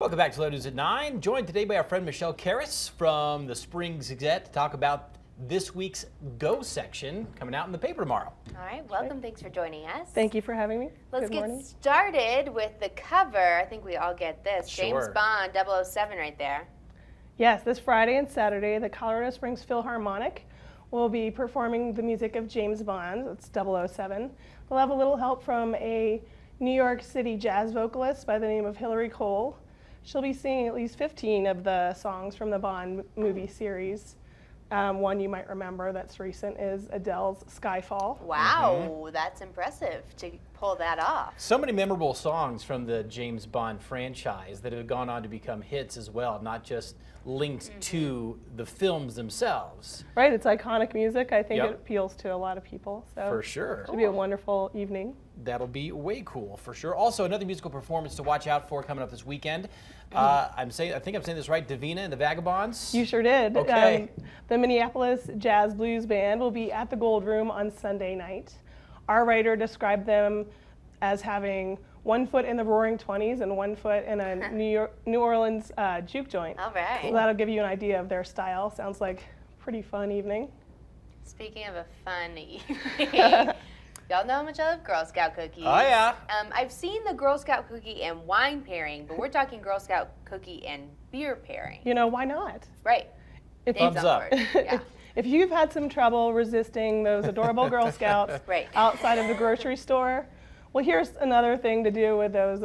Welcome back to Low News at 9. Joined today by our friend Michelle Karras from the Spring Gazette to talk about this week's Go section coming out in the paper tomorrow. All right, welcome. Thanks for joining us. Thank you for having me. Let's get started with the cover. I think we all get this. Sure. James Bond 007 right there. Yes, this Friday and Saturday, the Colorado Springs Philharmonic will be performing the music of James Bond. It's 007. They'll have a little help from a New York City jazz vocalist by the name of Hillary Cole. She'll be singing at least 15 of the songs from the Bond movie series. One you might remember that's recent is Adele's Skyfall. Wow, that's impressive to pull that off. So many memorable songs from the James Bond franchise that have gone on to become hits as well, not just linked to the films themselves. Right, it's iconic music. I think it appeals to a lot of people. So For sure. It should be a wonderful evening. That'll be way cool for sure. Also, another musical performance to watch out for coming up this weekend. I think I'm saying this right. Davina and the Vagabonds. You sure did. Okay. The Minneapolis Jazz Blues Band will be at the Gold Room on Sunday night. Our writer described them as having 1 foot in the Roaring '20s and 1 foot in a New Orleans juke joint. All right. So that'll give you an idea of their style. Sounds like a pretty fun evening. Speaking of a fun evening, y'all know how much I love Girl Scout cookies. Oh, yeah. I've seen the Girl Scout cookie and wine pairing, but we're talking Girl Scout cookie and beer pairing. You know, why not? Right. Thumbs up. Yeah. If you've had some trouble resisting those adorable Girl Scouts outside of the grocery store, well, here's another thing to do with those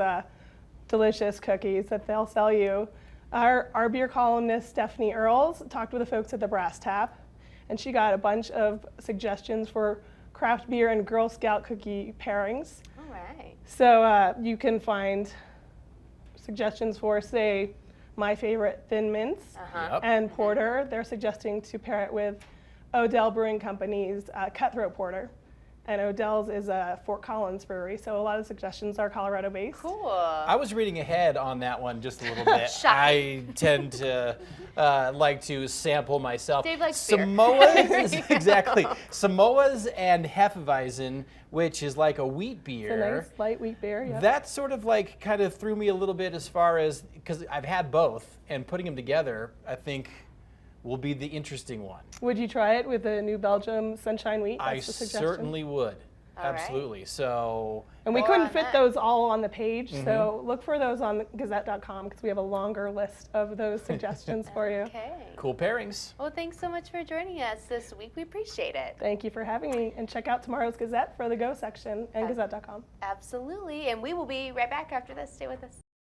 delicious cookies that they'll sell you. Our beer columnist, Stephanie Earls, talked with the folks at the Brass Tap, and she got a bunch of suggestions for craft beer and Girl Scout cookie pairings. All right. So you can find suggestions for, say, my favorite Thin Mints and Porter. They're suggesting to pair it with Odell Brewing Company's Cutthroat Porter. And Odell's is a Fort Collins brewery, so a lot of suggestions are Colorado-based. Cool. I was reading ahead on that one just a little bit. I tend to like to sample myself. Dave likes Samoas, exactly. Samoas and Hefeweizen, which is like a wheat beer. It's a nice light wheat beer, yeah. That sort of like kind of threw me a little bit as far as, because I've had both, and putting them together, I think will be the interesting one. Would you try it with the New Belgium Sunshine Wheat? That's the suggestion. Certainly would. All Absolutely. Right. So. And we couldn't fit those all on the page, so look for those on Gazette.com because we have a longer list of those suggestions for you. Okay. Cool pairings. Well, thanks so much for joining us this week. We appreciate it. Thank you for having me, and check out tomorrow's Gazette for the Go section and Gazette.com. Absolutely, and we will be right back after this. Stay with us.